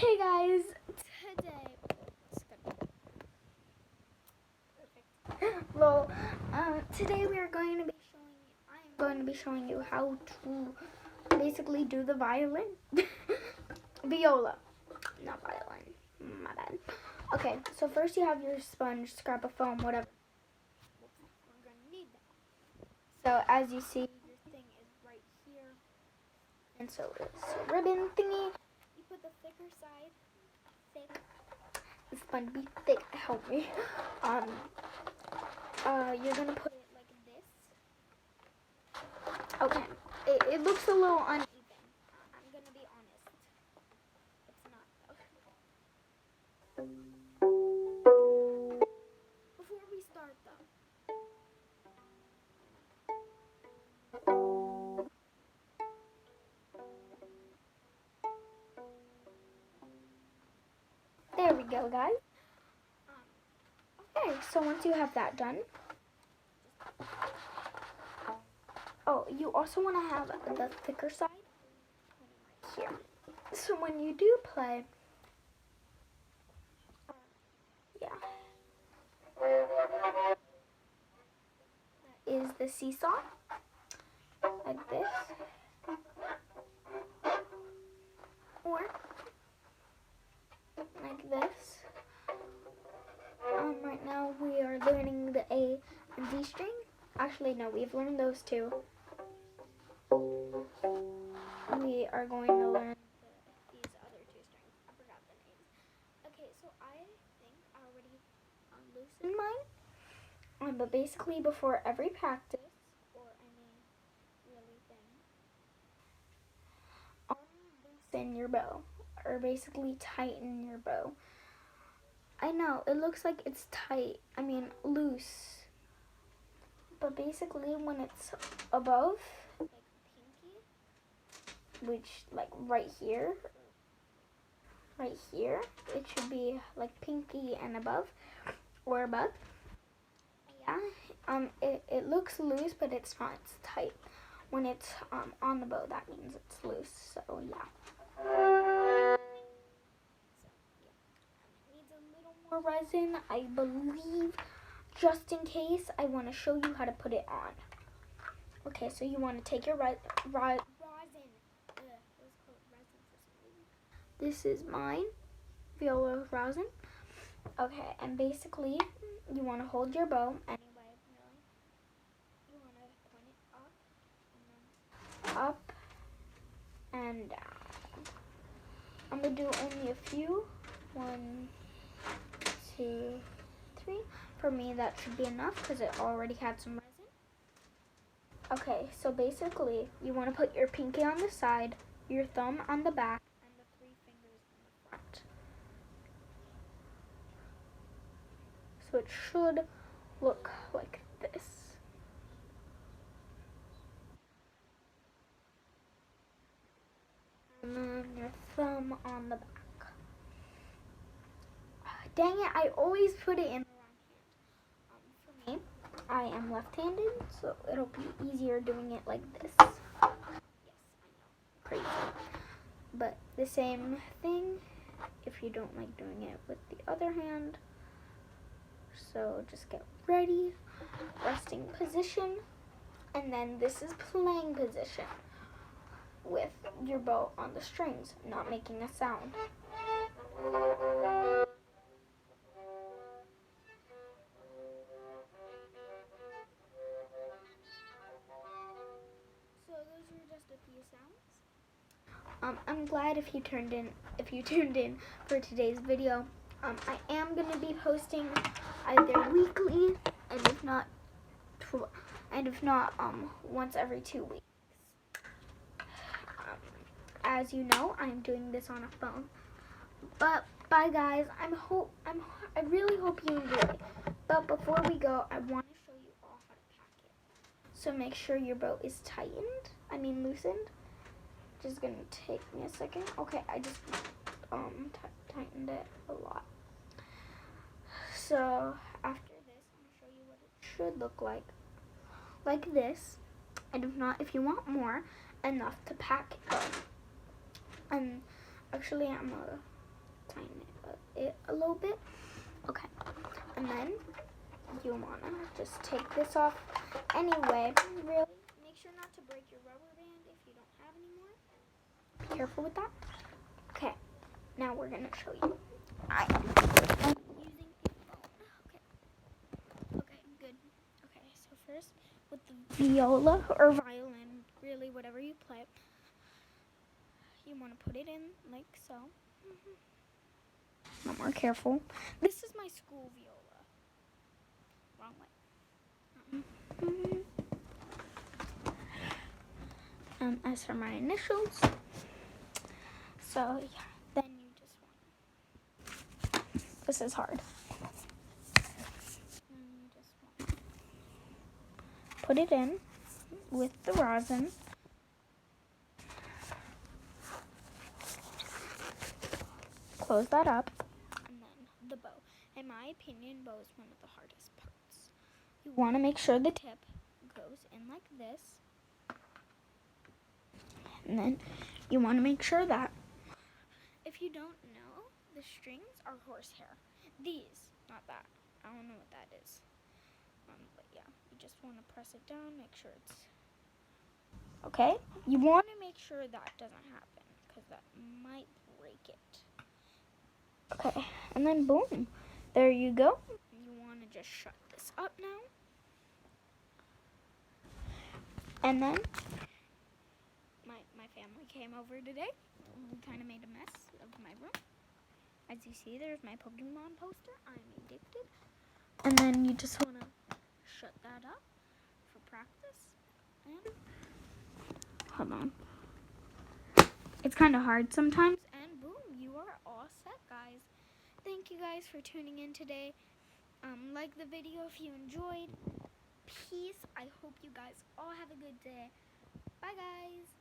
Hey guys, today well, today we are going to be showing you. I am going to be showing you how to basically do the violin, viola, not violin. My bad. Okay, so first you have your sponge, scrap of foam, whatever. We're gonna need that. So as you see, your thing is right here, and so it's a ribbon thingy. You put the thicker side, thick. It's fun to be thick. Help me. You're gonna put it like this. Okay. It looks a little uneven. I'm gonna be honest. It's not though. Before we start though. There we go, guys. Okay, so once you have that done, oh, you also want to have the thicker side right here. So when you do play, yeah, that is the seesaw, like this, or like this. Right now we are learning the A and D string. Actually, no, we've learned those two. We are going to learn these other two strings. I forgot the names. Okay, so I think I already loosened mine. But basically, before every practice or any really thing, loosen your bow, or basically tighten your bow. I know it looks like it's tight. I mean loose. But basically, when it's above, like pinky, which like right here, it should be like pinky and above, or above. Yeah. It looks loose, but it's not. It's tight. When it's on the bow, that means it's loose. So yeah. It needs a little more resin, I believe. Just in case, I want to show you how to put it on. Okay, so you want to take your resin. This is mine, Viola resin. Okay, and basically, you want to hold your bow anyway. You want to point it up and down. I'm gonna do only a few. 1, 2, 3. For me, that should be enough because it already had some resin. Okay, so basically, you want to put your pinky on the side, your thumb on the back, and the 3 fingers in the front. So it should look like this. And then your thumb on the back. Dang it, I always put it in the wrong hand. For me, I am left-handed, so it'll be easier doing it like this. Yes, I know, crazy. But the same thing if you don't like doing it with the other hand. So just get ready, resting position, and then this is playing position with your bow on the strings, not making a sound. So those are just a few sounds. I'm glad if you tuned in for today's video. I am gonna be posting either weekly and if not once every 2 weeks. As you know, I'm doing this on a phone. But bye guys. I really hope you enjoy. But before we go, I want to show you all how to pack it. So make sure your bow is loosened. Just gonna take me a second. Okay, I just tightened it a lot. So after this, I'm gonna show you what it should look like this. And if you want more, enough to pack it. And actually, I'm gonna tighten it a little bit. Okay, and then you want to just take this off anyway. Really, make sure not to break your rubber band if you don't have any more. Be careful with that. Okay, now we're going to show you. I'm using a phone. Okay, good. Okay, so first, with the viola or violin, really whatever you play, you want to put it in like so. Not more careful. This is my school viola. Wrong way. As for my initials, so yeah, then you just want. This is hard. And you just want to put it in with the rosin. Close that up, and then the bow. In my opinion, bow is one of the hardest parts. You want to make sure the tip goes in like this, and then you want to make sure that, if you don't know, the strings are horsehair. These, not that. I don't know what that is. But yeah, you just want to press it down, make sure it's okay. You want to make sure that doesn't happen, because that might break it. Okay, and then boom, there you go. You want to just shut this up now. And then my family came over today. We kind of made a mess of my room. As you see, there's my Pokemon poster. I'm addicted. And then you just want to shut that up for practice. And hold on. It's kind of hard sometimes. And boom, you are all set, guys. Thank you guys for tuning in today. Like the video if you enjoyed. Peace. I hope you guys all have a good day. Bye, guys.